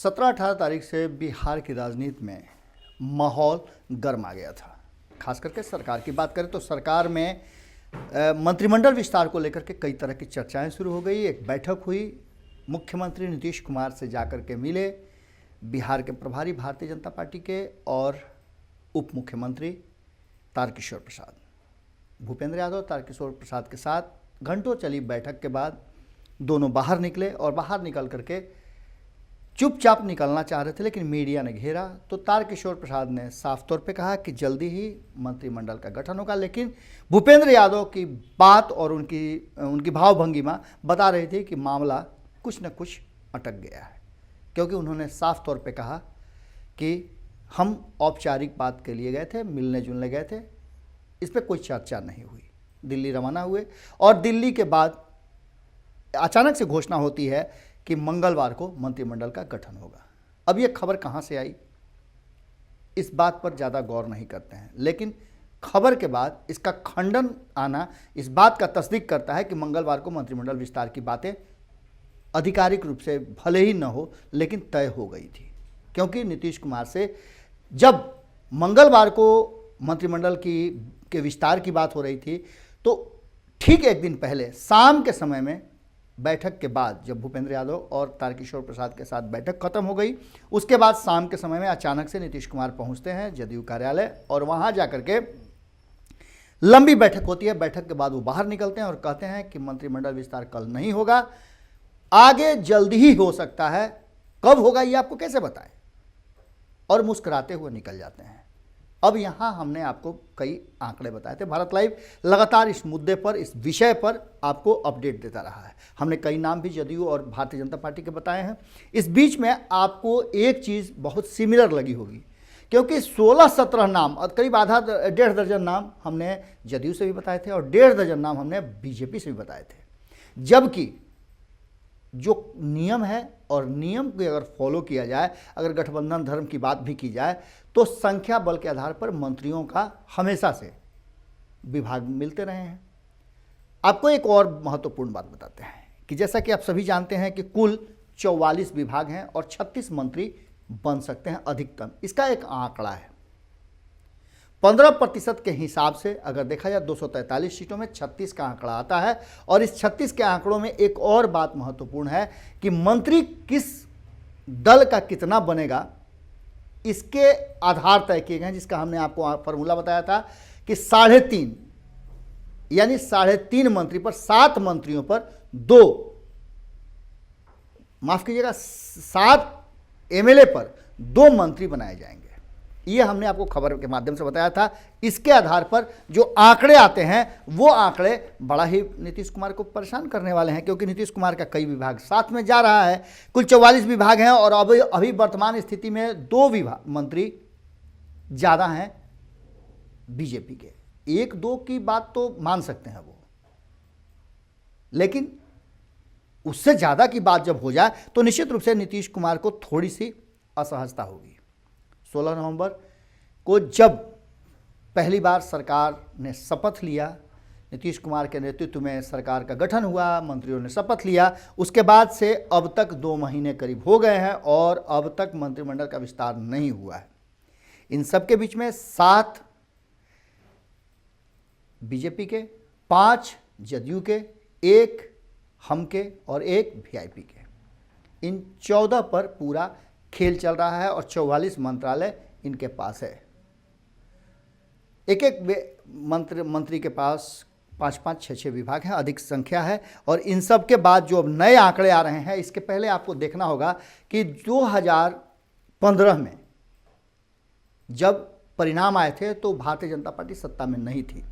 17-18 तारीख से बिहार की राजनीति में माहौल गर्म आ गया था। खास करके सरकार की बात करें तो सरकार में मंत्रिमंडल विस्तार को लेकर के कई तरह की चर्चाएं शुरू हो गई। एक बैठक हुई, मुख्यमंत्री नीतीश कुमार से जाकर के मिले बिहार के प्रभारी भारतीय जनता पार्टी के और उप मुख्यमंत्री तारकिशोर प्रसाद। भूपेंद्र यादव तारकिशोर प्रसाद के साथ घंटों चली बैठक के बाद दोनों बाहर निकले और बाहर निकल करके चुपचाप निकलना चाह रहे थे, लेकिन मीडिया ने घेरा तो तारकिशोर प्रसाद ने साफ तौर पे कहा कि जल्दी ही मंत्रिमंडल का गठन होगा। लेकिन भूपेंद्र यादव की बात और उनकी भावभंगिमा बता रही थी कि मामला कुछ न कुछ अटक गया है, क्योंकि उन्होंने साफ तौर पे कहा कि हम औपचारिक बात के लिए गए थे, मिलने जुलने गए थे, इस पर कोई चर्चा नहीं हुई। दिल्ली रवाना हुए और दिल्ली के बाद अचानक से घोषणा होती है कि मंगलवार को मंत्रिमंडल का गठन होगा। अब ये खबर कहाँ से आई, इस बात पर ज़्यादा गौर नहीं करते हैं, लेकिन खबर के बाद इसका खंडन आना इस बात का तस्दीक करता है कि मंगलवार को मंत्रिमंडल विस्तार की बातें आधिकारिक रूप से भले ही न हो लेकिन तय हो गई थी। क्योंकि नीतीश कुमार से जब मंगलवार को मंत्रिमंडल के विस्तार की बात हो रही थी तो ठीक एक दिन पहले शाम के समय में बैठक के बाद जब भूपेंद्र यादव और तारकिशोर प्रसाद के साथ बैठक खत्म हो गई, उसके बाद शाम के समय में अचानक से नीतीश कुमार पहुंचते हैं जदयू कार्यालय और वहां जाकर के लंबी बैठक होती है। बैठक के बाद वो बाहर निकलते हैं और कहते हैं कि मंत्रिमंडल विस्तार कल नहीं होगा, आगे जल्दी ही हो सकता है, कब होगा ये आपको कैसे बताएं, और मुस्कुराते हुए निकल जाते हैं। अब यहाँ हमने आपको कई आंकड़े बताए थे। भारत लाइव लगातार इस मुद्दे पर, इस विषय पर आपको अपडेट देता रहा है। हमने कई नाम भी जदयू और भारतीय जनता पार्टी के बताए हैं। इस बीच में आपको एक चीज़ बहुत सिमिलर लगी होगी, क्योंकि 16-17 नाम और करीब आधा 1.5 दर्जन नाम हमने जदयू से भी बताए थे और 1.5 दर्जन नाम हमने बीजेपी से भी बताए थे। जबकि जो नियम है और नियम को अगर फॉलो किया जाए, अगर गठबंधन धर्म की बात भी की जाए, तो संख्या बल के आधार पर मंत्रियों का हमेशा से विभाग मिलते रहे हैं। आपको एक और महत्वपूर्ण बात बताते हैं कि जैसा कि आप सभी जानते हैं कि कुल 44 विभाग हैं और 36 मंत्री बन सकते हैं अधिकतम। इसका एक आंकड़ा है 15% के हिसाब से अगर देखा जाए 243 सीटों में 36 का आंकड़ा आता है। और इस 36 के आंकड़ों में एक और बात महत्वपूर्ण है कि मंत्री किस दल का कितना बनेगा, इसके आधार तय किए गए हैं, जिसका हमने आपको फॉर्मूला बताया था कि 3.5 यानी 3.5 मंत्री पर 7 मंत्रियों पर 7 एमएलए पर 2 मंत्री बनाए जाएंगे। ये हमने आपको खबर के माध्यम से बताया था। इसके आधार पर जो आंकड़े आते हैं वो आंकड़े बड़ा ही नीतीश कुमार को परेशान करने वाले हैं, क्योंकि नीतीश कुमार का कई विभाग साथ में जा रहा है। कुल 44 विभाग हैं और अभी वर्तमान स्थिति में 2 विभाग मंत्री ज़्यादा हैं बीजेपी के। 1-2 की बात तो मान सकते हैं वो, लेकिन उससे ज़्यादा की बात जब हो जाए तो निश्चित रूप से नीतीश कुमार को थोड़ी सी असहजता होगी। 16 नवंबर को जब पहली बार सरकार ने शपथ लिया, नीतीश कुमार के नेतृत्व में सरकार का गठन हुआ, मंत्रियों ने शपथ लिया, उसके बाद से अब तक 2 महीने करीब हो गए हैं और अब तक मंत्रिमंडल का विस्तार नहीं हुआ है। इन सब के बीच में 7 बीजेपी के, 5 जदयू के, 1 हम के और 1 वीआईपी के, इन 14 पर पूरा खेल चल रहा है और 44 मंत्रालय इनके पास है। एक मंत्री के पास 5-5, 6-6 विभाग हैं, अधिक संख्या है। और इन सब के बाद जो अब नए आंकड़े आ रहे हैं, इसके पहले आपको देखना होगा कि 2015 में जब परिणाम आए थे तो भारतीय जनता पार्टी सत्ता में नहीं थी।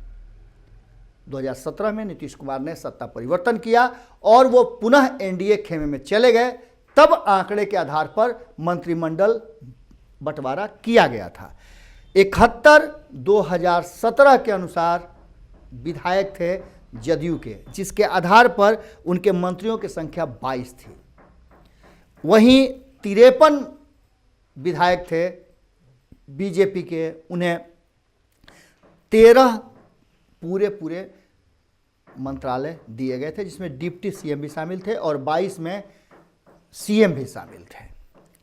2017 में नीतीश कुमार ने सत्ता परिवर्तन किया और वो पुनः एनडीए खेमे में चले गए। तब आंकड़े के आधार पर मंत्रिमंडल बंटवारा किया गया था। 71 2017 के अनुसार विधायक थे जदयू के, जिसके आधार पर उनके मंत्रियों की संख्या 22 थी। वहीं 53 विधायक थे बीजेपी के, उन्हें 13 पूरे मंत्रालय दिए गए थे, जिसमें डिप्टी सीएम भी शामिल थे और 22 में सीएम भी शामिल थे।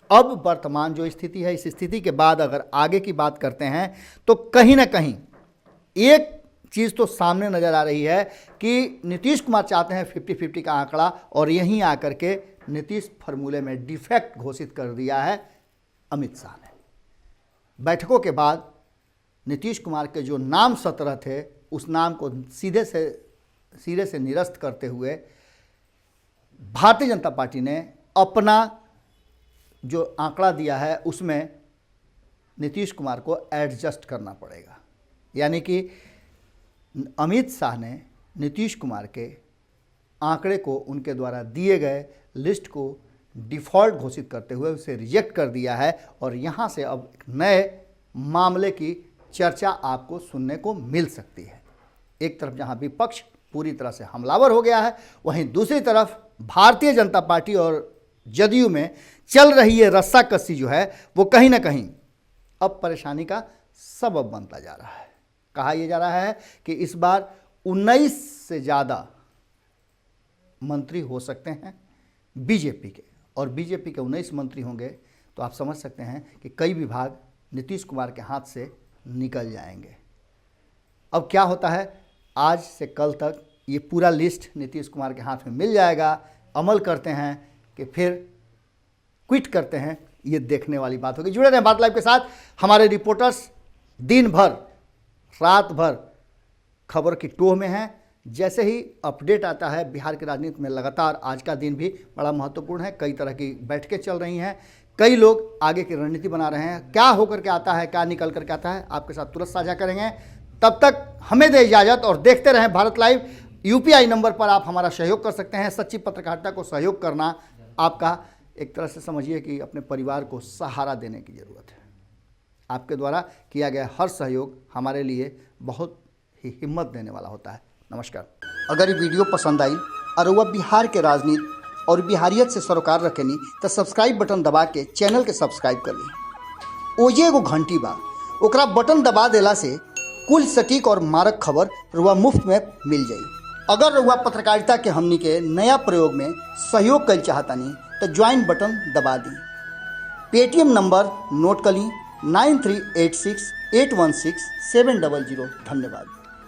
अब वर्तमान जो स्थिति है, इस स्थिति के बाद अगर आगे की बात करते हैं तो कहीं ना कहीं एक चीज़ तो सामने नज़र आ रही है कि नीतीश कुमार चाहते हैं 50-50 का आंकड़ा, और यहीं आकर के नीतीश फार्मूले में डिफेक्ट घोषित कर दिया है अमित शाह ने। बैठकों के बाद नीतीश कुमार के जो नाम 17 थे, उस नाम को सिरे से निरस्त करते हुए भारतीय जनता पार्टी ने अपना जो आंकड़ा दिया है उसमें नीतीश कुमार को एडजस्ट करना पड़ेगा। यानी कि अमित शाह ने नीतीश कुमार के आंकड़े को, उनके द्वारा दिए गए लिस्ट को डिफ़ॉल्ट घोषित करते हुए उसे रिजेक्ट कर दिया है, और यहाँ से अब नए मामले की चर्चा आपको सुनने को मिल सकती है। एक तरफ जहाँ विपक्ष पूरी तरह से हमलावर हो गया है, वहीं दूसरी तरफ भारतीय जनता पार्टी और जदयू में चल रही ये रस्साकसी जो है वो कहीं ना कहीं अब परेशानी का सबब बनता जा रहा है। कहा यह जा रहा है कि इस बार 19 से ज़्यादा मंत्री हो सकते हैं बीजेपी के, और बीजेपी के 19 मंत्री होंगे तो आप समझ सकते हैं कि कई विभाग नीतीश कुमार के हाथ से निकल जाएंगे। अब क्या होता है, आज से कल तक ये पूरा लिस्ट नीतीश कुमार के हाथ में मिल जाएगा, अमल करते हैं कि फिर क्विट करते हैं, ये देखने वाली बात होगी। जुड़े रहें भारत लाइव के साथ। हमारे रिपोर्टर्स दिन भर रात भर खबर की टोह में हैं। जैसे ही अपडेट आता है बिहार की राजनीति में, लगातार आज का दिन भी बड़ा महत्वपूर्ण है। कई तरह की बैठकें चल रही हैं, कई लोग आगे की रणनीति बना रहे हैं। क्या होकर के आता है, क्या निकल करके आता है, आपके साथ तुरंत साझा करेंगे। तब तक हमें दे इजाज़त और देखते रहें भारत लाइव। यूपीआई नंबर पर आप हमारा सहयोग कर सकते हैं। सच्ची पत्रकारिता को सहयोग करना आपका एक तरह से समझिए कि अपने परिवार को सहारा देने की ज़रूरत है। आपके द्वारा किया गया हर सहयोग हमारे लिए बहुत ही हिम्मत देने वाला होता है। नमस्कार। अगर ये वीडियो पसंद आई और वह बिहार के राजनीति और बिहारियत से सरोकार रखेनी तो सब्सक्राइब बटन दबा के चैनल के सब्सक्राइब कर ली। ओजे एगो घंटी बा, ओकरा बटन दबा देला से कुल सटीक और मारक खबर रुआ मुफ्त में मिल जाई। अगर रुआ पत्रकारिता के हमनी के नया प्रयोग में सहयोग कर चाहतानी तो ज्वाइन बटन दबा दी। पेटीएम नंबर नोट कर ली 9386816700। धन्यवाद।